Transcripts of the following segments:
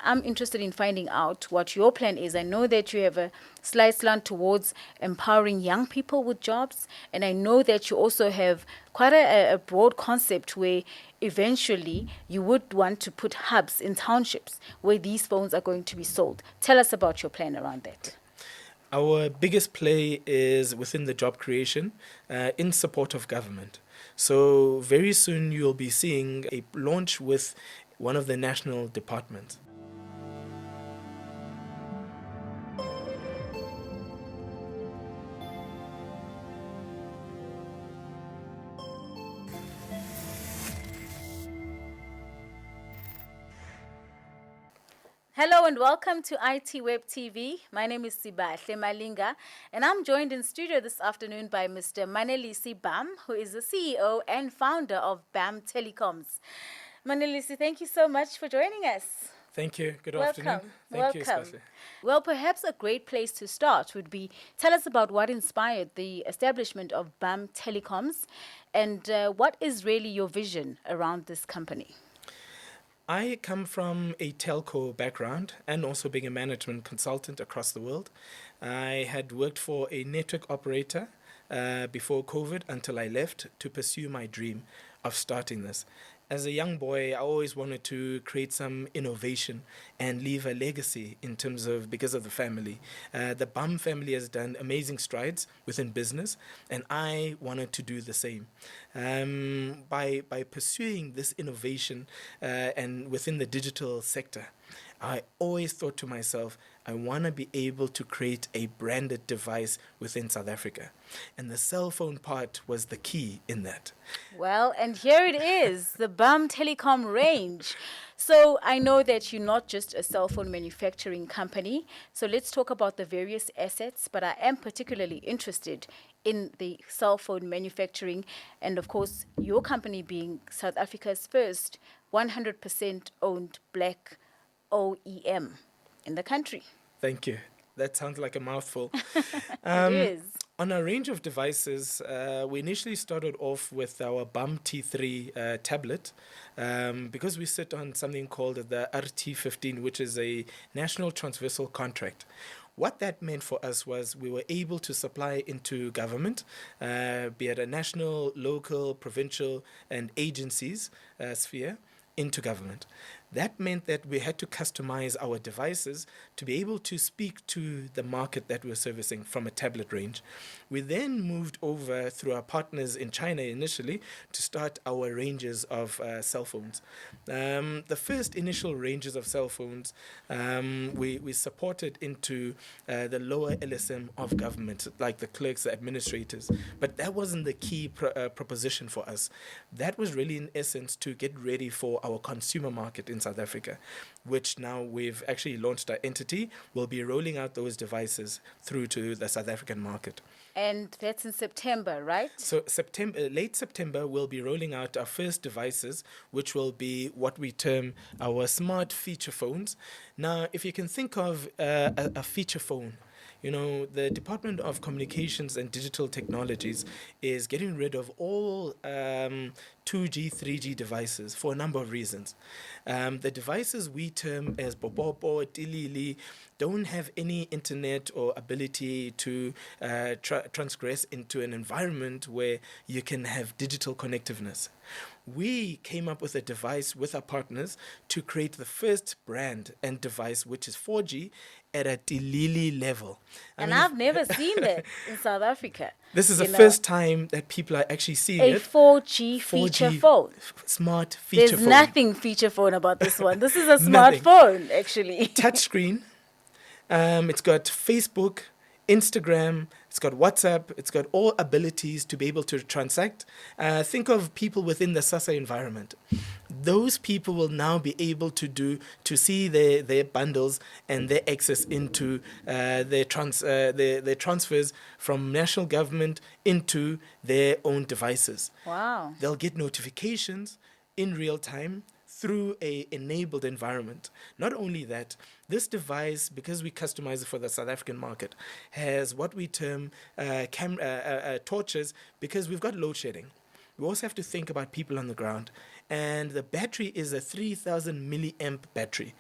I'm interested in finding out what your plan is. I know that you have a slight slant towards empowering young people with jobs, and I know that you also have quite a broad concept where eventually you would want to put hubs in townships where these phones are going to be sold. Tell us about your plan around that. Our biggest play is within the job creation in support of government. So very soon you'll be seeing a launch with one of the national departments. Hello and welcome to ITWeb TV. My name is Sibahle Malinga, and I'm joined in studio this afternoon by Mr. Manelisi Bam, who is the CEO and founder of Bam Telecoms. Manelisi, thank you so much for joining us. Thank you. Good Welcome. afternoon. Thank you, Welcome. Sibahle. Well, perhaps a great place to start would be tell us about what inspired the establishment of Bam Telecoms and what is really your vision around this company. I come from a telco background and also being a management consultant across the world. I had worked for a network operator before COVID until I left to pursue my dream of starting this. As a young boy, I always wanted to create some innovation and leave a legacy in terms of because of the family. The Bam family has done amazing strides within business, and I wanted to do the same. By pursuing this innovation and within the digital sector, I always thought to myself, I want to be able to create a branded device within South Africa. And the cell phone part was the key in that. Well, and here it is, the Bam Telecom range. So I know that you're not just a cell phone manufacturing company. So let's talk about the various assets, but I am particularly interested in the cell phone manufacturing and, of course, your company being South Africa's first 100% owned black OEM in the country. Thank you. That sounds like a mouthful. It is. On a range of devices, we initially started off with our Bam T3 tablet because we sit on something called the RT15, which is a national transversal contract. What that meant for us was we were able to supply into government, be it a national, local, provincial, and agencies sphere, into government. That meant that we had to customize our devices to be able to speak to the market that we're servicing from a tablet range. We then moved over through our partners in China initially to start our ranges of cell phones. The first initial ranges of cell phones we supported into the lower LSM of government, like the clerks, the administrators. But that wasn't the key proposition for us. That was really, in essence, to get ready for our consumer market in South Africa, which now we've actually launched our entity. We'll be rolling out those devices through to the South African market. And that's in September, right? So late September, we'll be rolling out our first devices, which will be what we term our smart feature phones. Now, if you can think of a feature phone, you know, the Department of Communications and Digital Technologies is getting rid of all 2G, 3G devices for a number of reasons. The devices we term as Bobobo, Tilili, don't have any internet or ability to transgress into an environment where you can have digital connectiveness. We came up with a device with our partners to create the first brand and device which is 4G at a Tilili level. I've never seen that in South Africa. This is the first time that people are actually seeing a 4G feature phone. Smart feature phone. There's nothing feature phone about this one. This is a smartphone, actually. Touchscreen. It's got Facebook, Instagram, it's got WhatsApp, it's got all abilities to be able to transact. Think of people within the SASA environment. Those people will now be able to see their bundles and their access into their transfers from national government into their own devices. Wow. They'll get notifications in real time through a enabled environment. Not only that, this device, because we customize it for the South African market, has what we term torches because we've got load shedding. We also have to think about people on the ground. and the battery is a 3000 milliamp battery.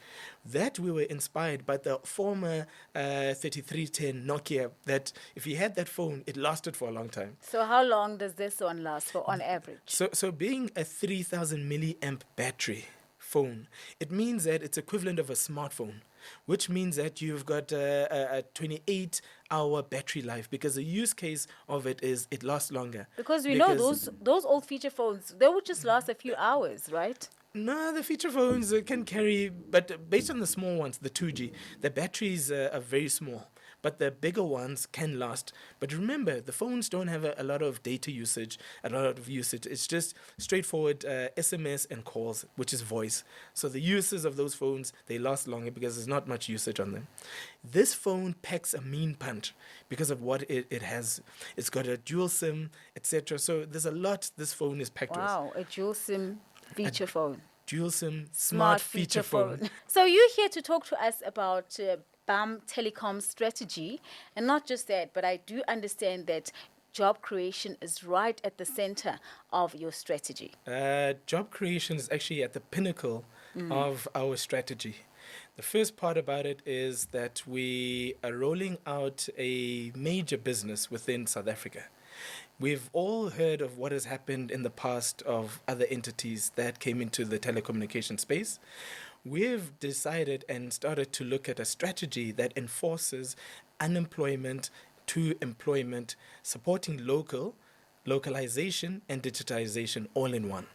That we were inspired by the former 3310 Nokia, that if you had that phone, it lasted for a long time. So how long does this one last for on average? So being a 3000 milliamp battery phone, it means that it's equivalent of a smartphone, which means that you've got a 28-hour battery life, because the use case of it is it lasts longer. Because we know those old feature phones, they would just last a few hours, right? No, the feature phones can carry, but based on the small ones, the 2G, the batteries are very small. But the bigger ones can last. But remember, the phones don't have a lot of data usage, a lot of usage. It's just straightforward SMS and calls, which is voice. So the uses of those phones, they last longer because there's not much usage on them. This phone packs a mean punch because of what it has. It's got a dual SIM, etc. So there's a lot this phone is packed with. Wow, a dual SIM feature phone. Dual SIM smart feature phone. So you're here to talk to us about Bam Telecoms strategy, and not just that, but I do understand that job creation is right at the center of your strategy. Job creation is actually at the pinnacle of our strategy. The first part about it is that we are rolling out a major business within South Africa. We've all heard of what has happened in the past of other entities that came into the telecommunication space. We've decided and started to look at a strategy that enforces unemployment to employment, supporting localization and digitization all in one.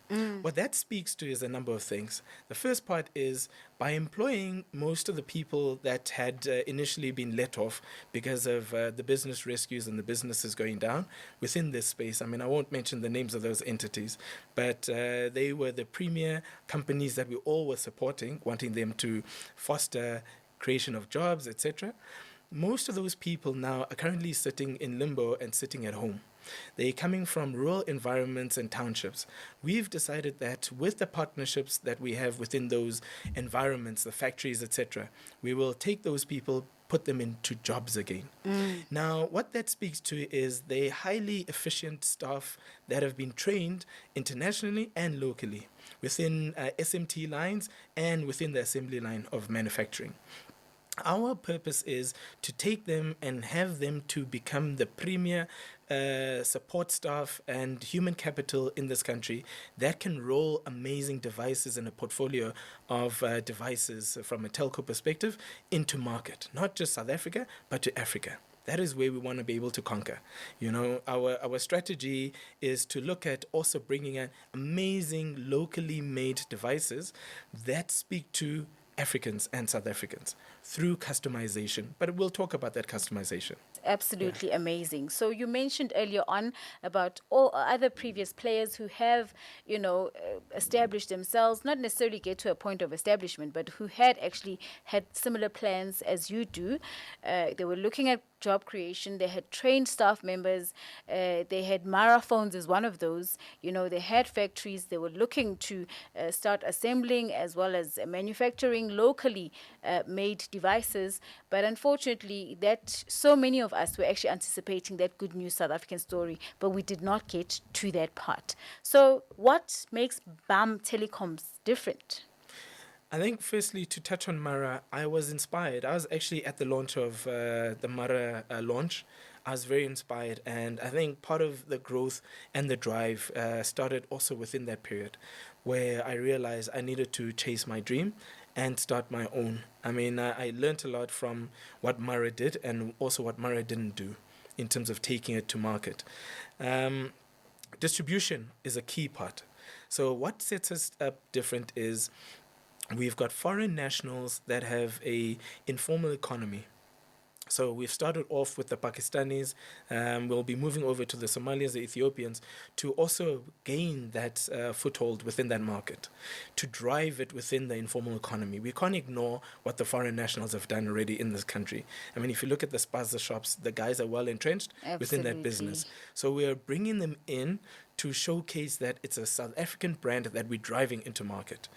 What that speaks to is a number of things. The first part is by employing most of the people that had initially been let off because of the business rescues and the businesses going down within this space. I mean, I won't mention the names of those entities, but they were the premier companies that we all were supporting, wanting them to foster creation of jobs, etc. Most of those people now are currently sitting in limbo and sitting at home. They're coming from rural environments and townships. We've decided that with the partnerships that we have within those environments, the factories, etc., we will take those people, put them into jobs again. Now, what that speaks to is the highly efficient staff that have been trained internationally and locally within SMT lines and within the assembly line of manufacturing. Our purpose is to take them and have them to become the premier support staff and human capital in this country that can roll amazing devices and a portfolio of devices from a telco perspective into market, not just South Africa, but to Africa. That is where we want to be able to conquer. You know, our strategy is to look at also bringing in amazing locally made devices that speak to Africans and South Africans through customization. But we'll talk about that customization. Absolutely amazing. So you mentioned earlier on about all other previous players who have, established themselves, not necessarily get to a point of establishment, but who had actually had similar plans as you do. They were looking at job creation. They had trained staff members. They had marathons as one of those. They had factories. They were looking to start assembling as well as manufacturing locally made devices. But unfortunately, that so many of us were actually anticipating that good news South African story, but we did not get to that part. So what makes Bam Telecoms different? I think firstly, to touch on Mara, I was inspired. I was actually at the launch of the Mara launch. I was very inspired, and I think part of the growth and the drive started also within that period where I realized I needed to chase my dream and start my own. I mean, I learned a lot from what Mara did and also what Mara didn't do in terms of taking it to market. Distribution is a key part. So what sets us up different is we've got foreign nationals that have a informal economy. So we've started off with the Pakistanis. We'll be moving over to the Somalians, the Ethiopians, to also gain that foothold within that market, to drive it within the informal economy. We can't ignore what the foreign nationals have done already in this country. I mean, if you look at the spaza shops, the guys are well entrenched within that business. So we are bringing them in to showcase that it's a South African brand that we're driving into market.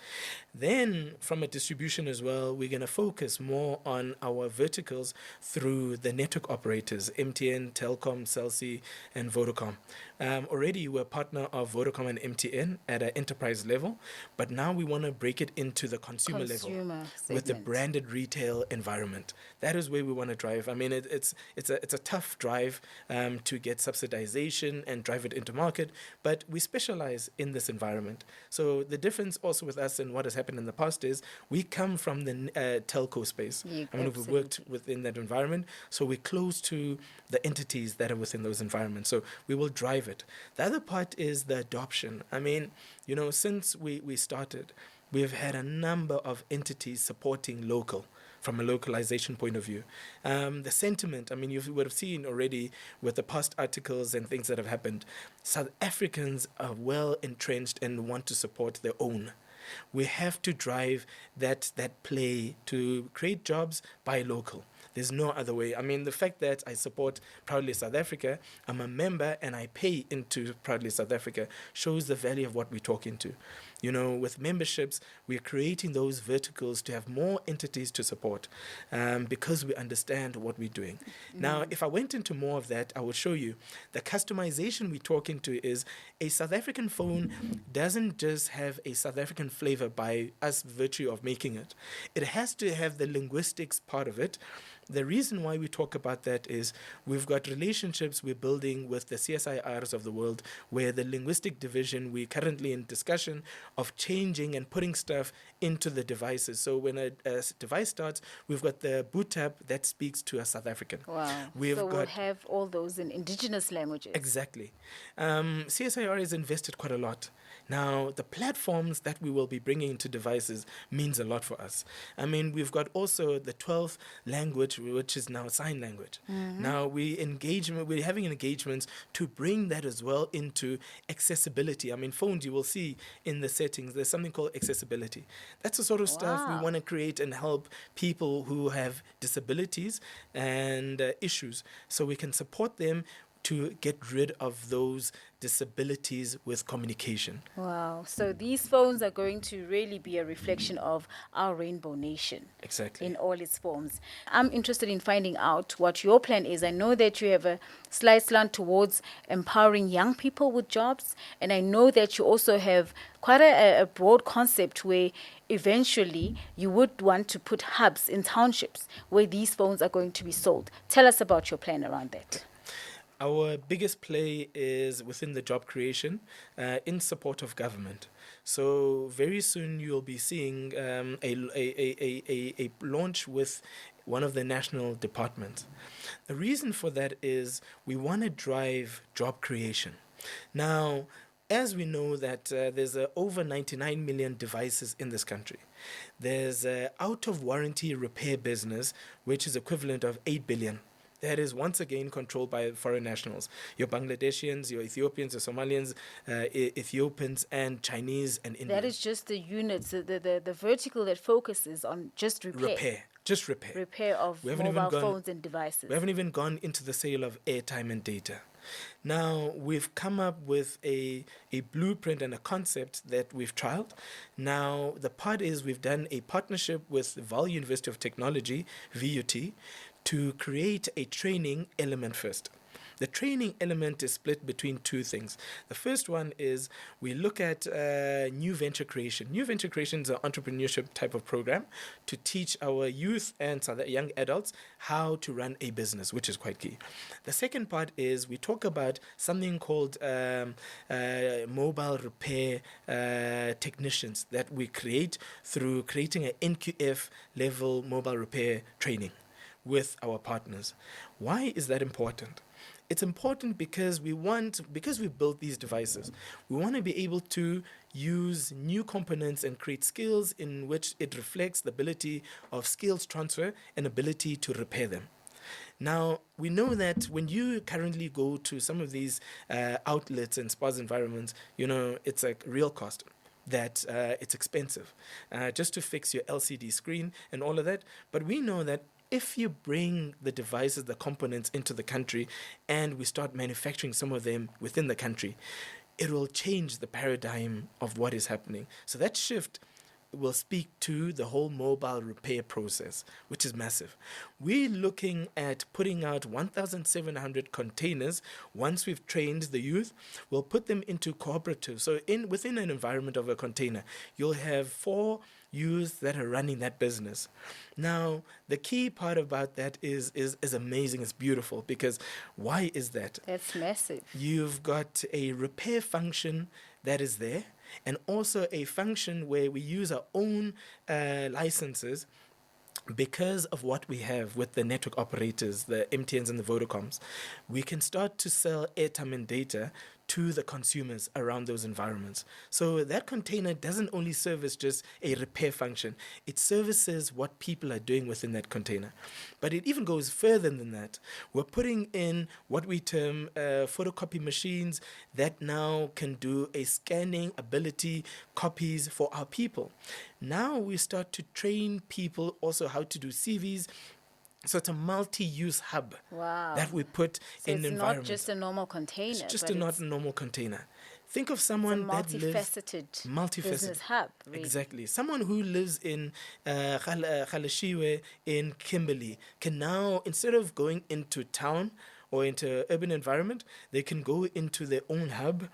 Then, from a distribution as well, we're going to focus more on our verticals through the network operators, MTN, Telkom, Cell C, and Vodacom. Already we're a partner of Vodacom and MTN at an enterprise level, but now we want to break it into the consumer level Consumer with the segment. branded retail environment. That is where we want to drive. I mean, it's a tough drive to get subsidization and drive it into market, but we specialize in this environment. So the difference also with us and what has happened in the past is we come from the telco space. Yeah, I mean, we've worked absolutely. within that environment, so we're close to the entities that are within those environments. So we will drive it. The other part is the adoption. I mean, since we started, we've had a number of entities supporting local from a localization point of view. The sentiment, I mean, you would have seen already with the past articles and things that have happened, South Africans are well entrenched and want to support their own. We have to drive that play to create jobs by local. There's no other way. I mean, the fact that I support Proudly South Africa, I'm a member and I pay into Proudly South Africa shows the value of what we're talking to. With memberships, we're creating those verticals to have more entities to support because we understand what we're doing. Now, if I went into more of that, I will show you the customization we're talking to is a South African phone doesn't just have a South African flavor by us virtue of making it. It has to have the linguistics part of it. The reason why we talk about that is we've got relationships we're building with the CSIRs of the world, where the linguistic division, we're currently in discussion of changing and putting stuff into the devices. So when a device starts, we've got the boot tab that speaks to a South African. Wow. We'll We'll have all those in indigenous languages. Exactly. CSIR has invested quite a lot. Now, the platforms that we will be bringing into devices means a lot for us. I mean, we've got also the 12th language, which is now sign language. Now, we're having engagements to bring that as well into accessibility. I mean, phones, you will see in the settings, there's something called accessibility. That's the sort of stuff we Wow. want to create and help people who have disabilities and issues so we can support them to get rid of those disabilities with communication. Wow. So these phones are going to really be a reflection of our rainbow nation. Exactly. In all its forms. I'm interested in finding out what your plan is. I know that you have a slight slant towards empowering young people with jobs, and I know that you also have quite a broad concept where eventually you would want to put hubs in townships where these phones are going to be sold. Tell us about your plan around that. Our biggest play is within the job creation in support of government. So very soon you'll be seeing a launch with one of the national departments. The reason for that is we want to drive job creation. Now, as we know that there's over 99 million devices in this country. There's out of warranty repair business, which is equivalent of 8 billion. That is once again controlled by foreign nationals. Your Bangladeshians, your Ethiopians, your Somalians, Ethiopians, and Chinese and Indians. That is just the units, the vertical that focuses on just repair. Just repair. Repair of mobile phones and devices. We haven't even gone into the sale of airtime and data. Now, we've come up with a blueprint and a concept that we've trialed. Now, the part is we've done a partnership with Vaal University of Technology, VUT, to create a training element first. The training element is split between two things. The first one is we look at new venture creation. New venture creation is an entrepreneurship type of program to teach our youth and young adults how to run a business, which is quite key. The second part is we talk about something called mobile repair technicians that we create through creating an NQF level mobile repair training with our partners. Why is that important? It's important because we built these devices, we want to be able to use new components and create skills in which it reflects the ability of skills transfer and ability to repair them. Now, we know that when you currently go to some of these outlets and spas environments, it's a real cost. That it's expensive just to fix your LCD screen and all of that. But we know that if you bring the devices, the components into the country, and we start manufacturing some of them within the country, it will change the paradigm of what is happening. So that shift will speak to the whole mobile repair process, which is massive. We're looking at putting out 1,700 containers. Once we've trained the youth, we'll put them into cooperatives. So within an environment of a container, you'll have 4 youth that are running that business. Now, the key part about that is amazing, it's beautiful, because why is that? That's massive. You've got a repair function that is there, and also a function where we use our own licenses because of what we have with the network operators, the MTNs and the Vodacoms. We can start to sell airtime and data to the consumers around those environments. So that container doesn't only service just a repair function, it services what people are doing within that container. But it even goes further than that. We're putting in what we term photocopy machines that now can do a scanning ability copies for our people. Now we start to train people also how to do CVs. So it's a multi-use hub that we put in the environment. It's not just a normal container. It's just not a normal container. Think of someone that lives... multifaceted business hub. Really. Exactly. Someone who lives in Khalashiwe in Kimberley can now, instead of going into town or into urban environment, they can go into their own hub.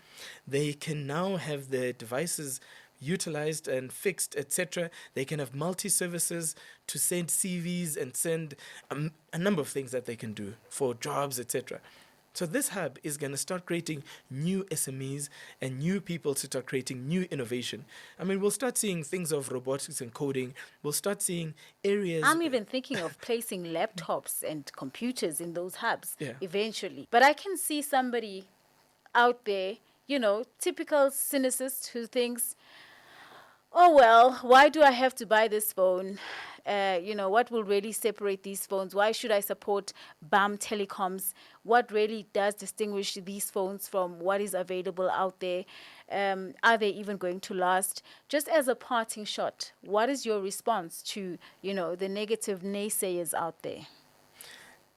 They can now have their devices utilized and fixed, etc. They can have multi-services to send CVs and send a number of things that they can do for jobs, etc. So this hub is going to start creating new SMEs and new people to start creating new innovation. I mean, we'll start seeing things of robotics and coding. We'll start seeing areas... I'm even thinking of placing laptops and computers in those hubs eventually. But I can see somebody out there, typical cynicist who thinks, oh, well, why do I have to buy this phone? What will really separate these phones? Why should I support Bam Telecoms? What really does distinguish these phones from what is available out there? Are they even going to last? Just as a parting shot, what is your response to, the negative naysayers out there?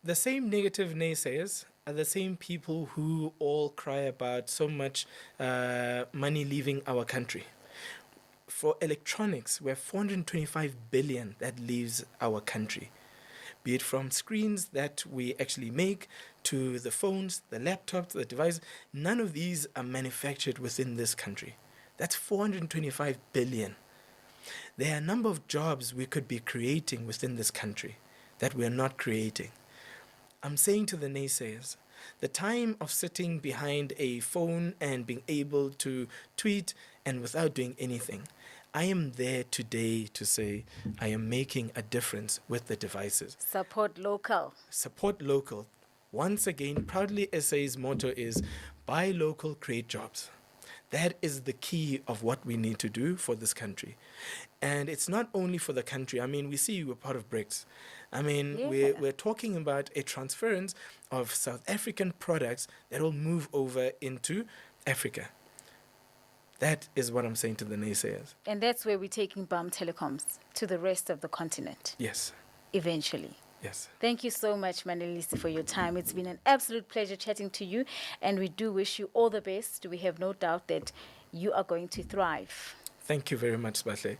The same negative naysayers are the same people who all cry about so much money leaving our country. For electronics, we have 425 billion that leaves our country, be it from screens that we actually make to the phones, the laptops, the devices. None of these are manufactured within this country. That's 425 billion. There are a number of jobs we could be creating within this country that we are not creating. I'm saying to the naysayers, the time of sitting behind a phone and being able to tweet and without doing anything, I am there today to say I am making a difference with the devices. Support local. Support local. Once again, proudly SA's motto is buy local, create jobs. That is the key of what we need to do for this country. And it's not only for the country. I mean, we see we're part of BRICS. I mean, we're talking about a transference of South African products that will move over into Africa. That is what I'm saying to the naysayers. And that's where we're taking Bam Telecoms to the rest of the continent. Yes. Eventually. Yes. Thank you so much, Manelisi, for your time. It's been an absolute pleasure chatting to you, and we do wish you all the best. We have no doubt that you are going to thrive. Thank you very much, Bahle.